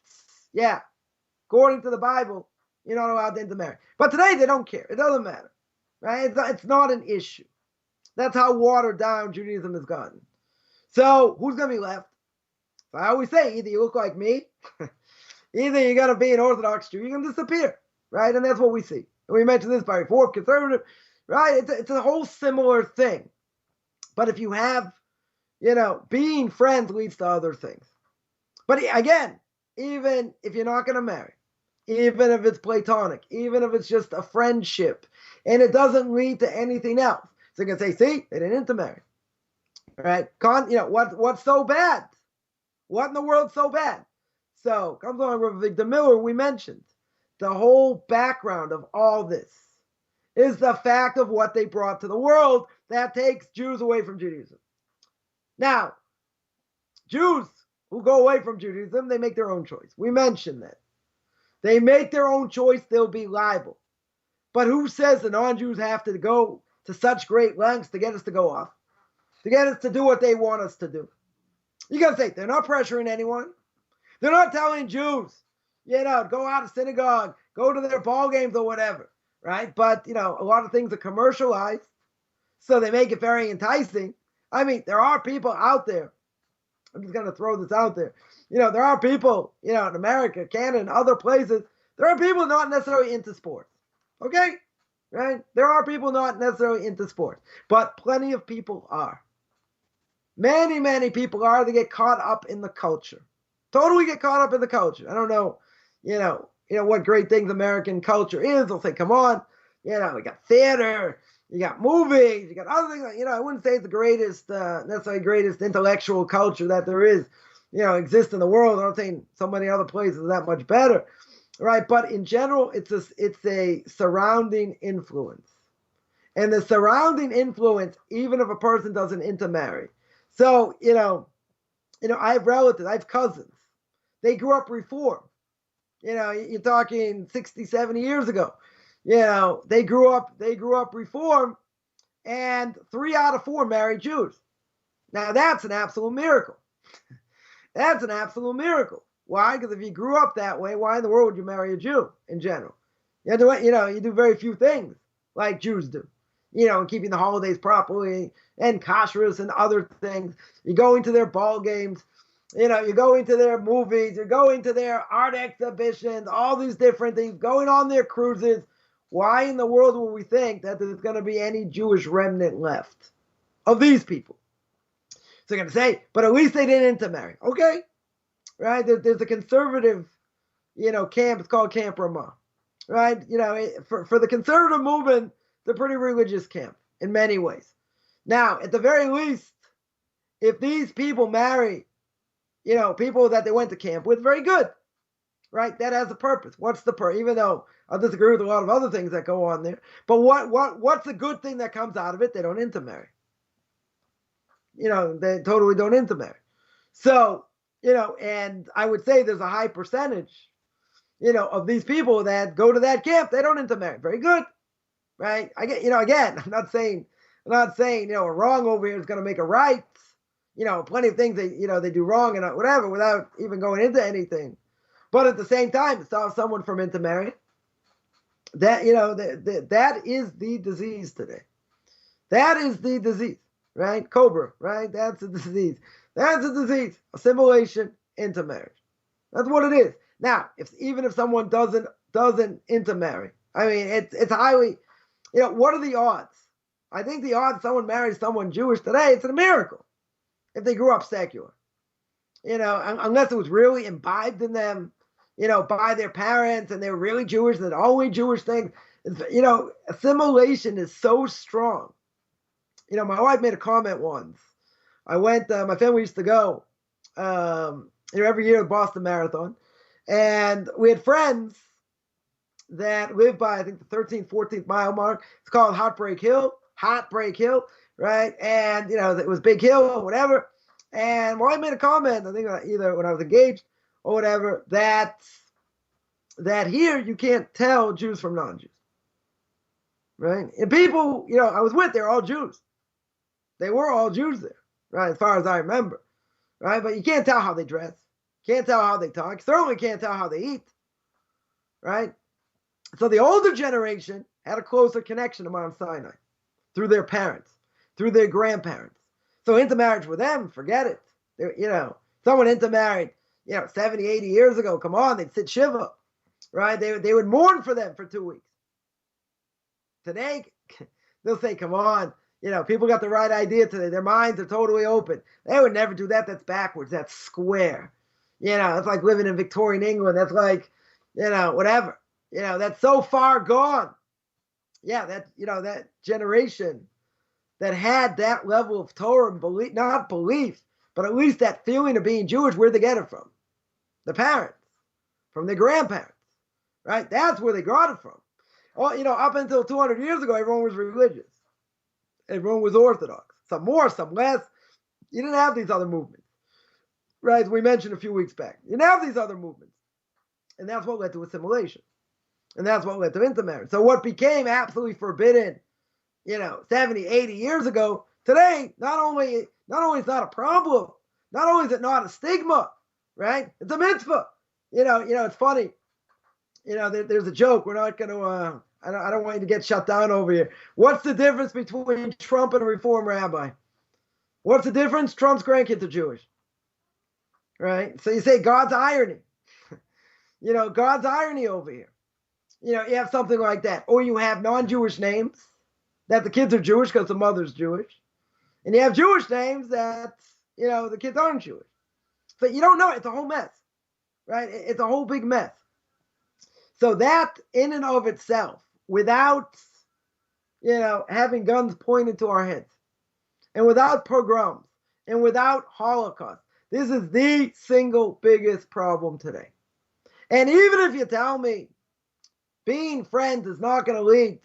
according to the Bible, you're not allowed to intermarry. But today they don't care. It doesn't matter, right? It's not an issue. That's how watered down Judaism has gotten. So who's going to be left? I always say, either you look like me, either you're going to be an Orthodox Jew, you're going to disappear, right? And that's what we see. And we mentioned this by Reform, Conservative, right? It's a whole similar thing. But if you have, being friends leads to other things. But again, even if you're not going to marry, even if it's platonic, even if it's just a friendship, and it doesn't lead to anything else, so you can say, see, they didn't intermarry, right? What's so bad? What in the world's so bad? So comes along with Victor Miller. We mentioned the whole background of all this is the fact of what they brought to the world that takes Jews away from Judaism. Now, Jews who go away from Judaism, they make their own choice. We mentioned that. They make their own choice, they'll be liable. But who says the non-Jews have to go to such great lengths to get us to go off? To get us to do what they want us to do? You got to think, they're not pressuring anyone. They're not telling Jews, go out of synagogue, go to their ball games or whatever, right? But, a lot of things are commercialized, so they make it very enticing. I mean, there are people out there I'm just going to throw this out there. There are people, in America, Canada, and other places, there are people not necessarily into sports. Okay? Right? There are people not necessarily into sports, but plenty of people are. Many, many people are. They get caught up in the culture. Totally get caught up in the culture. I don't know, what great things American culture is. They'll say, come on, we got theater, you got movies, you got other things. I wouldn't say it's the greatest, necessarily greatest intellectual culture that there is, exists in the world. I don't think so many other places are that much better, right? But in general, it's a surrounding influence. And the surrounding influence, even if a person doesn't intermarry. So, I have relatives, I have cousins. They grew up Reform. You're talking 60, 70 years ago. They grew up Reform, and 3 out of 4 married Jews. Now that's an absolute miracle. That's an absolute miracle. Why? Because if you grew up that way, why in the world would you marry a Jew in general? You do very few things like Jews do. Keeping the holidays properly and kashrus and other things. You go into their ball games. You go into their movies. You're going to their art exhibitions, all these different things, going on their cruises. Why in the world would we think that there's going to be any Jewish remnant left of these people? So you're going to say, but at least they didn't intermarry. Okay, right? There's a conservative, camp. It's called Camp Ramah, right? For the conservative movement, they're pretty religious camp in many ways. Now, at the very least, if these people marry, people that they went to camp with, very good, right? That has a purpose. What's the purpose? Even though I disagree with a lot of other things that go on there, but what's the good thing that comes out of it? They don't intermarry. They totally don't intermarry. So, and I would say there's a high percentage, of these people that go to that camp, they don't intermarry. Very good, right? I get, again, I'm not saying, a wrong over here is going to make a right. Plenty of things they do wrong and whatever without even going into anything. But at the same time, stop someone from intermarrying. That, that is the disease today. That is the disease, right? Cobra, right? That's a disease. That's a disease. Assimilation, intermarriage. That's what it is. Now, even if someone doesn't intermarry, I mean, it's highly, what are the odds? I think the odds someone marries someone Jewish today, it's a miracle. If they grew up secular, unless it was really imbibed in them, by their parents and they were really Jewish and only Jewish things, assimilation is so strong. My wife made a comment once. I went, my family used to go, every year to the Boston Marathon, and we had friends that lived by, I think, the 13th, 14th mile mark. It's called Heartbreak Hill, right? And, it was Big Hill or whatever. And I made a comment, I think either when I was engaged or whatever, that here you can't tell Jews from non-Jews, right? And people, I was with, they're all Jews. They were all Jews there, right? As far as I remember, right? But you can't tell how they dress. Can't tell how they talk. Certainly can't tell how they eat, right? So the older generation had a closer connection to Mount Sinai through their parents, through their grandparents. So intermarriage with them, forget it. Someone intermarried, 70, 80 years ago, come on, they'd sit Shiva, right? They would mourn for them for 2 weeks. Today, they'll say, come on, people got the right idea today. Their minds are totally open. They would never do that. That's backwards. That's square. It's like living in Victorian England. That's like, whatever. That's so far gone. Yeah, that generation that had that level of Torah and belief, not belief, but at least that feeling of being Jewish, where'd they get it from? The parents, from their grandparents, right? That's where they got it from. Well, up until 200 years ago, everyone was religious. Everyone was Orthodox. Some more, some less. You didn't have these other movements, right? As we mentioned a few weeks back. You didn't have these other movements. And that's what led to assimilation. And that's what led to intermarriage. So what became absolutely forbidden, 70, 80 years ago, today, not only is it not a problem, not only is it not a stigma, right? It's a mitzvah. It's funny. There's a joke. We're not going to, I don't want you to get shut down over here. What's the difference between Trump and a Reform rabbi? What's the difference? Trump's grandkids are Jewish. right? So you say God's irony. God's irony over here. You have something like that. Or you have non-Jewish names that the kids are Jewish because the mother's Jewish. And you have Jewish names that, the kids aren't Jewish. So you don't know. It's a whole mess, right? It's a whole big mess. So that in and of itself, without, having guns pointed to our heads, and without pogroms, and without Holocaust, this is the single biggest problem today. And even if you tell me being friends is not going to lead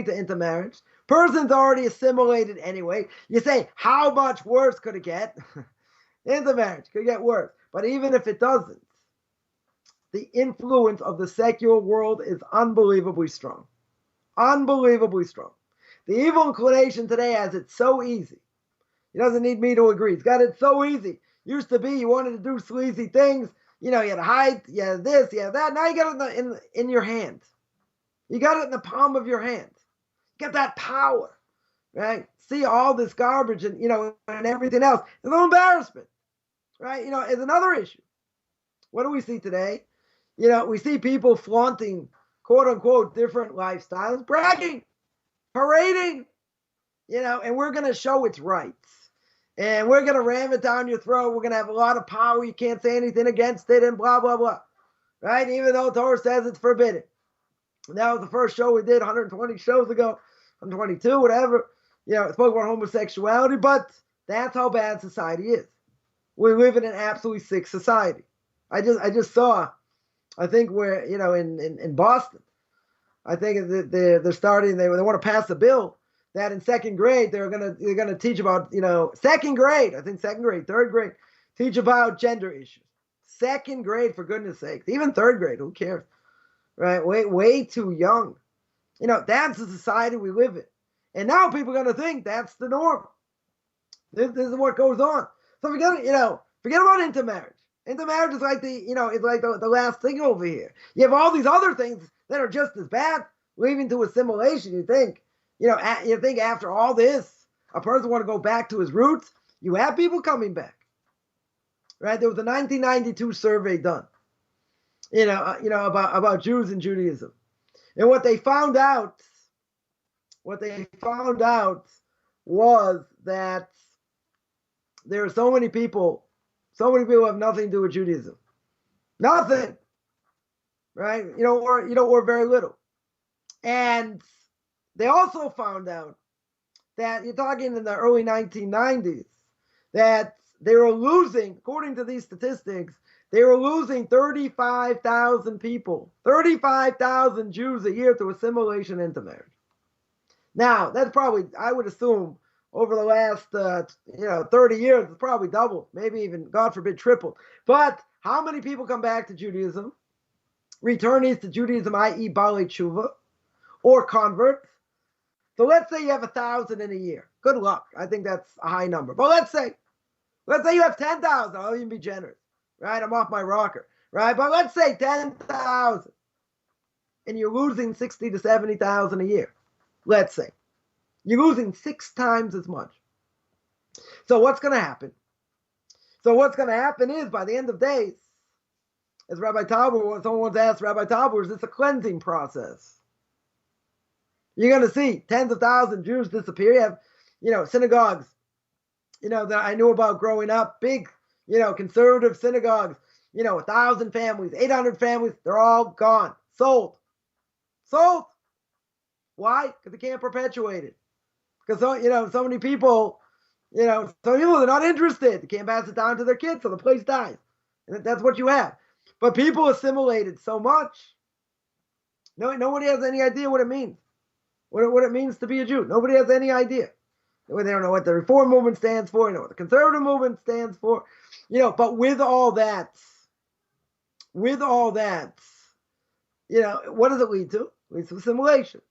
to intermarriage, person's already assimilated anyway. You say, how much worse could it get? Intermarriage could get worse. But even if it doesn't, the influence of the secular world is unbelievably strong. Unbelievably strong. The evil inclination today has it so easy. He doesn't need me to agree. He's got it so easy. Used to be you wanted to do sleazy things. You had to hide, you had this, you had that. Now you got it in your hand. You got it in the palm of your hand. You got that power, right? See all this garbage and, and everything else. It's no embarrassment, right? It's another issue. What do we see today? We see people flaunting, quote unquote, different lifestyles, bragging, parading, and we're going to show it's right. And we're going to ram it down your throat. We're going to have a lot of power. You can't say anything against it and blah, blah, blah. Right? Even though Torah says it's forbidden. And that was the first show we did 120 shows ago, 122, whatever. It spoke about homosexuality, but that's how bad society is. We live in an absolutely sick society. I just saw, I think we're, in Boston, I think they're starting, they want to pass a bill that in second grade they're gonna teach about, second grade, I think second grade, third grade, teach about gender issues. Second grade, for goodness sakes. Even third grade, who cares? Right? Way too young. That's the society we live in. And now people are gonna think that's the norm. This is what goes on. So forget about intermarriage. Intermarriage is like it's like the last thing over here. You have all these other things that are just as bad, leading to assimilation. You think after all this, a person want to go back to his roots? You have people coming back, right? There was a 1992 survey done, about Jews and Judaism, and what they found out was that there are so many people who have nothing to do with Judaism, nothing, right? Or very little, and they also found out that you're talking in the early 1990s that they were losing, according to these statistics, they were losing 35,000 people, 35,000 Jews a year to assimilation and intermarriage. Now, that's probably, I would assume, over the last 30 years, it's probably doubled, maybe even, God forbid, tripled. But how many people come back to Judaism? Returnees to Judaism, i.e. Balei Tshuva, or converts. So let's say you have 1,000 in a year. Good luck. I think that's a high number. But let's say you have 10,000. I'll even be generous, right? I'm off my rocker, right? But let's say 10,000, and you're losing 60 to 70,000 a year. Let's say you're losing 6 times as much. So what's going to happen? Is by the end of days, as Rabbi Talbot, someone once asked Rabbi Talbot, is this a cleansing process? You're going to see tens of thousands of Jews disappear. You have, synagogues, that I knew about growing up, big, conservative synagogues, 1,000 families, 800 families, they're all gone, sold. Why? Because they can't perpetuate it. Because, so many people, they're not interested. They can't pass it down to their kids, so the place dies. And that's what you have. But people assimilated so much, nobody has any idea what it means. What it means to be a Jew. Nobody has any idea. They don't know what the Reform movement stands for. They know what the Conservative movement stands for. But with all that, what does it lead to? It leads to assimilation.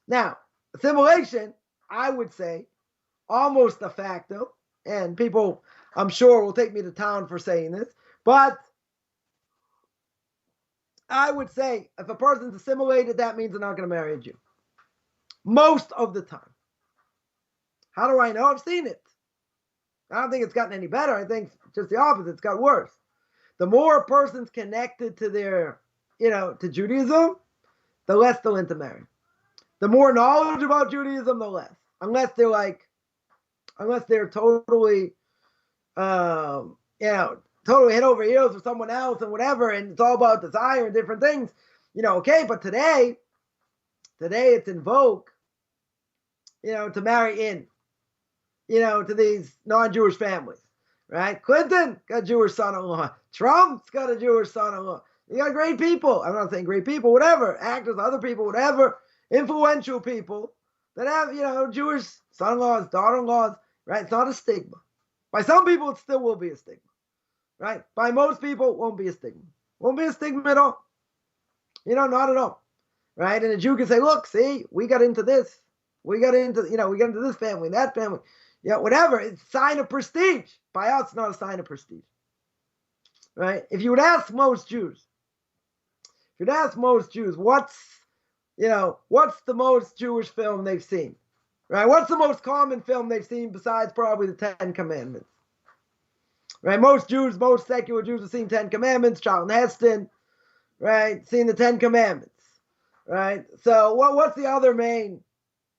Now, assimilation, I would say, almost de facto, and people, I'm sure, will take me to town for saying this, but I would say if a person's assimilated, that means they're not going to marry a Jew. Most of the time. How do I know? I've seen it. I don't think it's gotten any better. I think just the opposite. It's got worse. The more a person's connected to their, to Judaism, the less they'll intermarry. The more knowledge about Judaism, the less. Unless they're totally, totally head over heels with someone else and whatever, and it's all about desire and different things, okay. But today it's in vogue, to marry in, to these non-Jewish families, right? Clinton got a Jewish son-in-law. Trump's got a Jewish son-in-law. You got great people. I'm not saying great people, whatever, actors, other people, whatever, influential people that have, Jewish son-in-laws, daughter-in-laws, right? It's not a stigma. By some people, it still will be a stigma, right? By most people, it won't be a stigma. Won't be a stigma at all. Not at all, right? And a Jew can say, look, see, we got into this. We got into this family, that family, whatever. It's a sign of prestige. By us, it's not a sign of prestige, right? If you would ask most Jews, what's the most Jewish film they've seen, right? What's the most common film they've seen besides probably the Ten Commandments, right? Most secular Jews have seen Ten Commandments, Charlton Heston, right? Seen the Ten Commandments, right? So what's the other main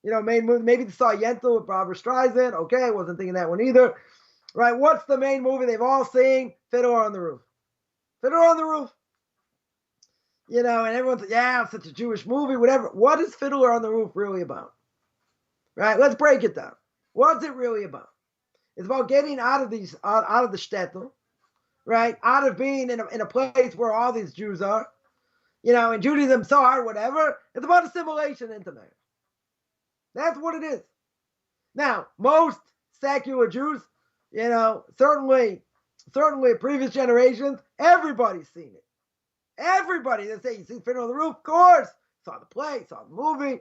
movie? Maybe they saw Yentl with Barbara Streisand. Okay, wasn't thinking that one either, right? What's the main movie they've all seen? Fiddler on the Roof. Fiddler on the Roof. And everyone's like, yeah, it's such a Jewish movie, whatever. What is Fiddler on the Roof really about? Right? Let's break it down. What's it really about? It's about getting out of the shtetl, right? Out of being in a place where all these Jews are, and Judaism so hard, whatever. It's about assimilation into marriage. That's what it is. Now, most secular Jews, certainly previous generations, everybody's seen it. Everybody, they say, you see Fiddler on the Roof? Of course. Saw the play, saw the movie,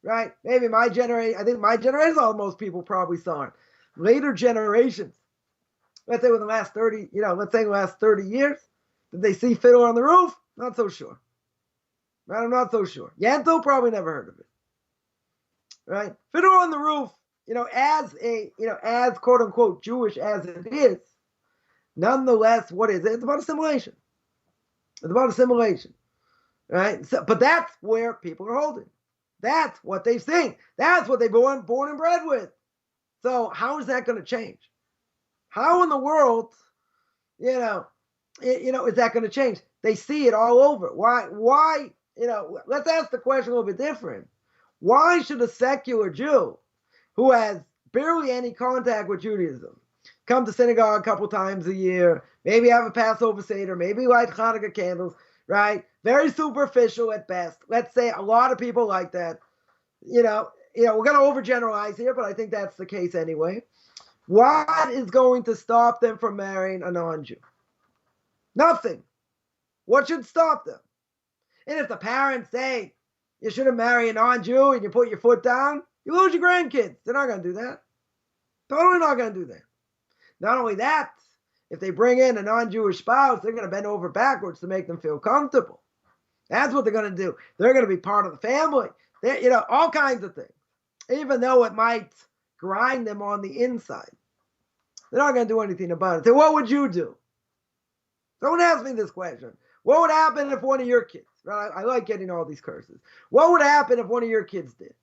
right? Maybe my generation, I think my generation, most people probably saw it. Later generations, let's say within the last 30, the last 30 years, did they see Fiddler on the Roof? Not so sure. Right? I'm not so sure. Yentl probably never heard of it. Right? Fiddler on the Roof, as quote unquote Jewish as it is, nonetheless, what is it? It's about assimilation. It's about assimilation, right? So, but that's where people are holding. That's what they've seen. That's what they've been born and bred with. So how is that going to change? How in the world, is that going to change? They see it all over. Why, let's ask the question a little bit different. Why should a secular Jew who has barely any contact with Judaism come to synagogue a couple times a year, maybe have a Passover Seder, maybe light Hanukkah candles, right? Very superficial at best. Let's say a lot of people like that. We're going to overgeneralize here, but I think that's the case anyway. What is going to stop them from marrying a non-Jew? Nothing. What should stop them? And if the parents say you shouldn't marry a non-Jew and you put your foot down, you lose your grandkids. They're not going to do that. Totally not going to do that. Not only that, if they bring in a non-Jewish spouse, they're going to bend over backwards to make them feel comfortable. That's what they're going to do. They're going to be part of the family. All kinds of things. Even though it might grind them on the inside. They're not going to do anything about it. So what would you do? Someone asked me this question. What would happen if one of your kids, right? I like getting all these curses. What would happen if one of your kids did?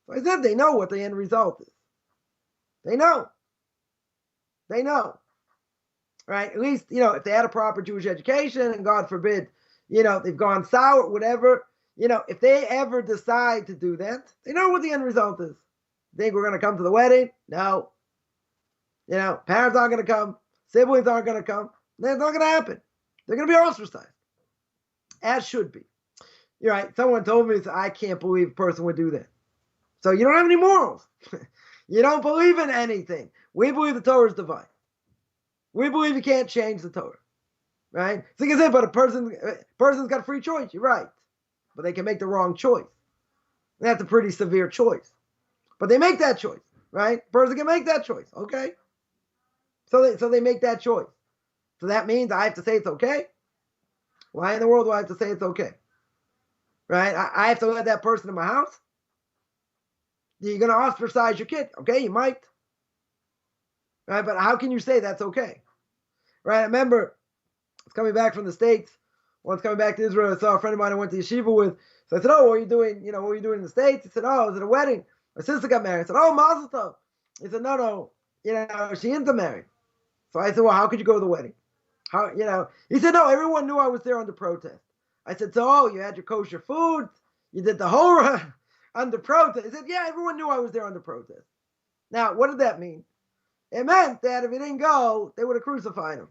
So I said they know what the end result is. They know. They know. Right? At least, if they had a proper Jewish education and God forbid, they've gone sour, whatever, if they ever decide to do that, they know what the end result is. Think we're going to come to the wedding? No. Parents aren't going to come. Siblings aren't going to come. That's not going to happen. They're going to be ostracized. As should be. You're right. Someone told me, I can't believe a person would do that. So you don't have any morals. You don't believe in anything. We believe the Torah is divine. We believe you can't change the Torah. Right? So you can say, but a person's got free choice. You're right. But they can make the wrong choice. And that's a pretty severe choice. But they make that choice. Right? Person can make that choice. Okay? So they make that choice. So that means I have to say it's okay? Why in the world do I have to say it's okay? Right? I have to let that person in my house? You're going to ostracize your kid. Okay, you might. right? But how can you say that's okay, right? I remember I was coming back from the States. Once coming back to Israel, I saw a friend of mine I went to yeshiva with. So I said, "Oh, what are you doing? What are you doing in the States?" He said, "Oh, I was at a wedding. My sister got married." I said, "Oh, mazel tov." He said, "No, she isn't married." So I said, "Well, how could you go to the wedding? How, He said, "No, everyone knew I was there under protest." I said, "So, you had your kosher food, you did the whole under protest." He said, "Yeah, everyone knew I was there under protest." Now, what did that mean? It meant that if he didn't go, they would have crucified him.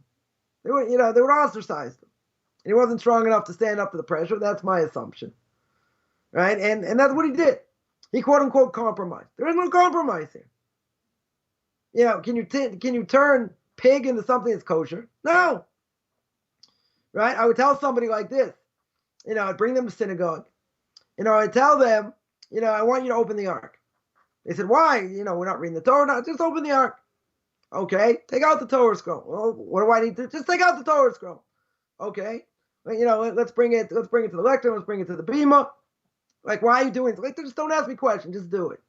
They would, they would have ostracized him. And he wasn't strong enough to stand up to the pressure. That's my assumption, right? And that's what he did. He quote unquote compromised. There is no compromise here. Can you turn pig into something that's kosher? No, right? I would tell somebody like this. I'd bring them to synagogue. I'd tell them, I want you to open the ark. They said, "Why? We're not reading the Torah. No, just open the ark." Okay, take out the Torah scroll. Well, what do I need to? Just take out the Torah scroll. Okay. Let's bring it to the lectern. Let's bring it to the bima. Like, why are you doing it? Like, just don't ask me questions. Just do it.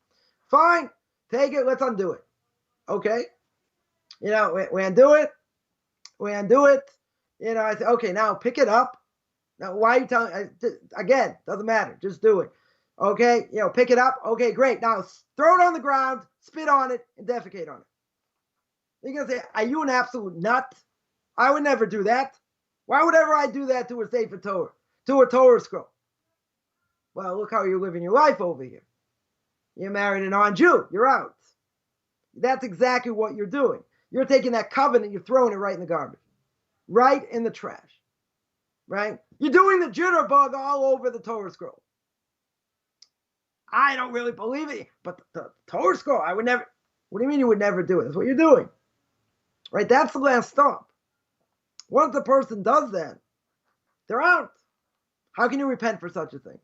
Fine. Take it. Let's undo it. Okay. We undo it. I say, okay, now pick it up. Now, why are you telling? Again, doesn't matter. Just do it. Okay. Pick it up. Okay, great. Now throw it on the ground, spit on it, and defecate on it. You're gonna say, "Are you an absolute nut? I would never do that. Why would ever I do that to a Sefer Torah, to a Torah scroll?" Well, look how you're living your life over here. You're married a non-Jew. You're out. That's exactly what you're doing. You're taking that covenant, you're throwing it right in the garbage, right in the trash, right? You're doing the jitterbug all over the Torah scroll. I don't really believe it, but the Torah scroll, I would never. What do you mean you would never do it? That's what you're doing, right? That's the last stop. Once the person does that, they're out. How can you repent for such a thing?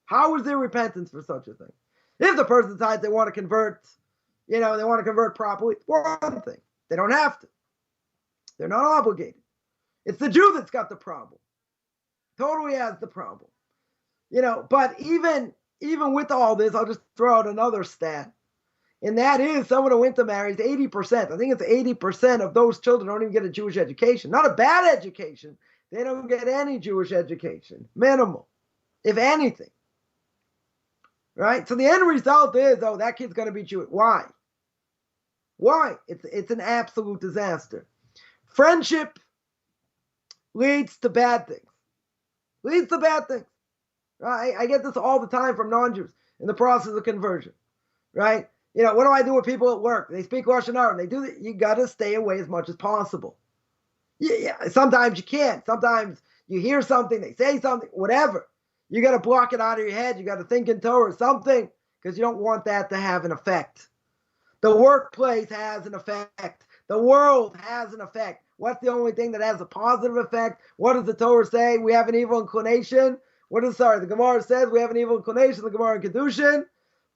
How is there repentance for such a thing? If the person decides they want to convert, they want to convert properly, one thing. They don't have to. They're not obligated. It's the Jew that's got the problem. Totally has the problem. But even with all this, I'll just throw out another stat. And that is someone who intermarries, 80%. I think it's 80% of those children don't even get a Jewish education. Not a bad education. They don't get any Jewish education. Minimal, if anything. Right? So the end result is, that kid's going to be Jewish. Why? Why? It's an absolute disaster. Friendship leads to bad things. Right? I get this all the time from non-Jews in the process of conversion. Right? What do I do with people at work? They speak Lashon Hara, and they do that. You got to stay away as much as possible. Yeah. Sometimes you can't. Sometimes you hear something, they say something, whatever. You got to block it out of your head. You got to think in Torah or something, because you don't want that to have an effect. The workplace has an effect. The world has an effect. What's the only thing that has a positive effect? What does the Torah say? We have an evil inclination. The Gemara says we have an evil inclination. The Gemara in Kedushin.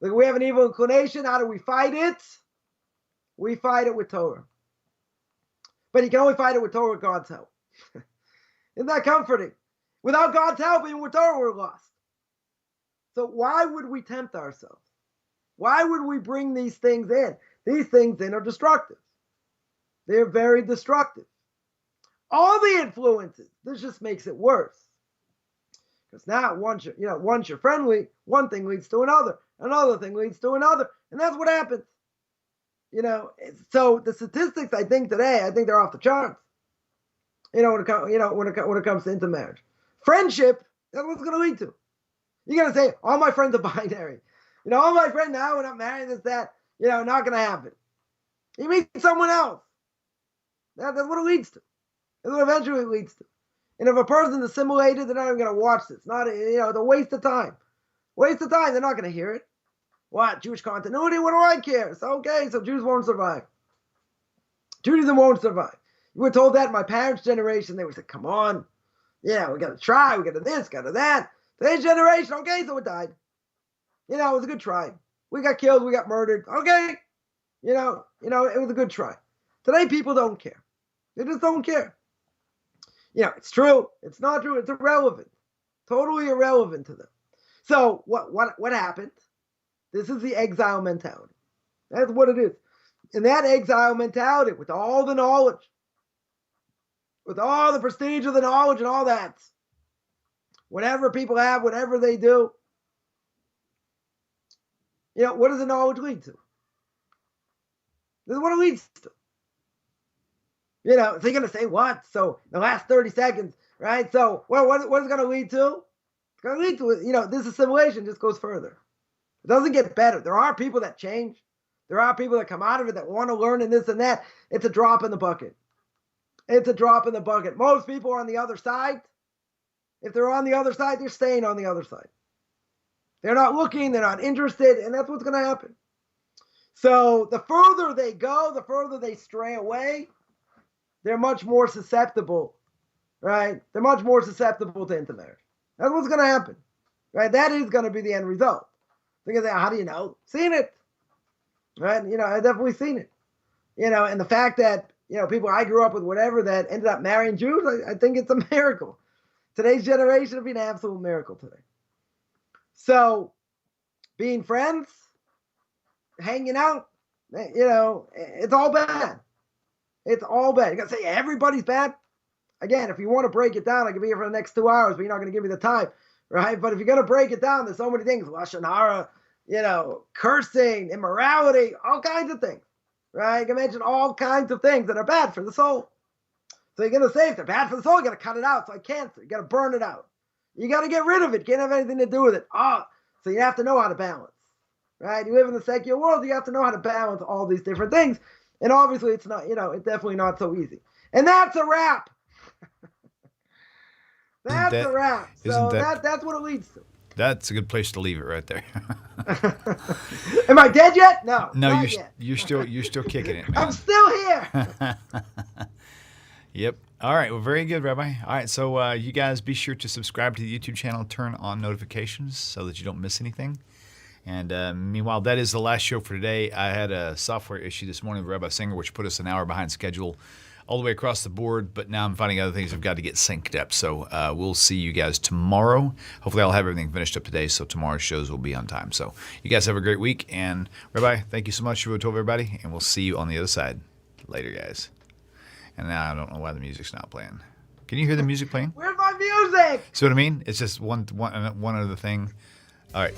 We have an evil inclination. How do we fight it? We fight it with Torah. But you can only fight it with Torah with God's help. Isn't that comforting? Without God's help, even with Torah, we're lost. So why would we tempt ourselves? Why would we bring these things in? These things in are destructive. They're very destructive. All the influences, this just makes it worse. Because now once you're friendly, one thing leads to another thing leads to another, and that's what happens. So the statistics I think they're off the charts. When it comes to intermarriage, friendship, that's what's going to lead to. You're going to say, all my friends are binary. All my friends now, we're not married, this, that, not going to happen. You meet someone else. That's what it leads to. That's what eventually it leads to. And if a person's assimilated, they're not even going to watch this. Not, it's a waste of time. Waste of time. They're not going to hear it. What? Jewish continuity? What do I care? It's okay. So Jews won't survive. Judaism won't survive. You were told that in my parents' generation. They would say, come on. Yeah, we got to try. We got to this, got to that. Today's generation, okay, so it died. It was a good try. We got killed. We got murdered. Okay. It was a good try. Today, people don't care. They just don't care. It's true. It's not true. It's irrelevant. Totally irrelevant to them. So what happened? This is the exile mentality. That's what it is. in that exile mentality, with all the knowledge, with all the prestige of the knowledge and all that, whatever people have, whatever they do, what does the knowledge lead to? This is what it leads to. So you're going to say, what? So the last 30 seconds, right? So what is it going to lead to? It's going to lead to, this assimilation just goes further. It doesn't get better. There are people that change. There are people that come out of it that want to learn and this and that. It's a drop in the bucket. It's a drop in the bucket. Most people are on the other side. If they're on the other side, they're staying on the other side. They're not looking, they're not interested, and that's what's going to happen. So the further they go, the further they stray away, they're much more susceptible, right? They're much more susceptible to intermarriage. That's what's going to happen, right? That is going to be the end result. Think of that. How do you know? Seen it, right? I've definitely seen it. And the fact that, people I grew up with, whatever, that ended up marrying Jews, I think it's a miracle. Today's generation would be an absolute miracle today. So, being friends, hanging out, it's all bad. It's all bad. You're going to say everybody's bad? Again, if you want to break it down, I can be here for the next 2 hours, but you're not going to give me the time, right? But if you're going to break it down, there's so many things. Lashon hara, cursing, immorality, all kinds of things, right? You can mention all kinds of things that are bad for the soul. So you're going to say if they're bad for the soul, you got to cut it out. It's like cancer. You got to burn it out. You got to get rid of it. Can't have anything to do with it. So you have to know how to balance, right? You live in the secular world. You have to know how to balance all these different things. And obviously it's not, it's definitely not so easy. And that's a wrap. That's a wrap. So that's what it leads to. That's a good place to leave it right there. Am I dead yet? No. No, you're still kicking it, man. I'm still here. Yep. All right. Well, very good, Rabbi. All right. So you guys be sure to subscribe to the YouTube channel, turn on notifications so that you don't miss anything. And meanwhile, that is the last show for today. I had a software issue this morning with Rabbi Singer, which put us an hour behind schedule all the way across the board. But now I'm finding other things I've got to get synced up. So we'll see you guys tomorrow. Hopefully I'll have everything finished up today, so tomorrow's shows will be on time. So you guys have a great week. And Rabbi, thank you so much for Tovia, everybody. And we'll see you on the other side. Later, guys. And now I don't know why the music's not playing. Can you hear the music playing? Where's my music? See what I mean? It's just one other thing. All right.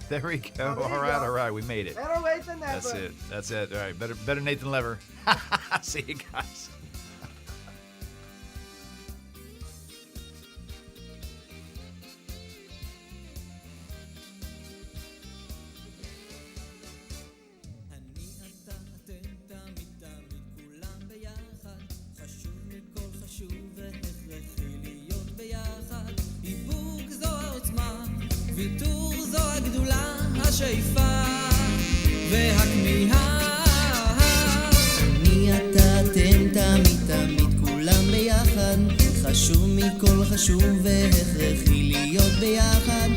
There we go. All right. We made it. Better late than never. That's it. All right. Better Nate than Lever. See you guys. ויתור זו הגדולה, השאיפה והכמיהה. אני אתה אתם תמיד כולם ביחד, חשוב מכל חשוב והכרחי להיות ביחד.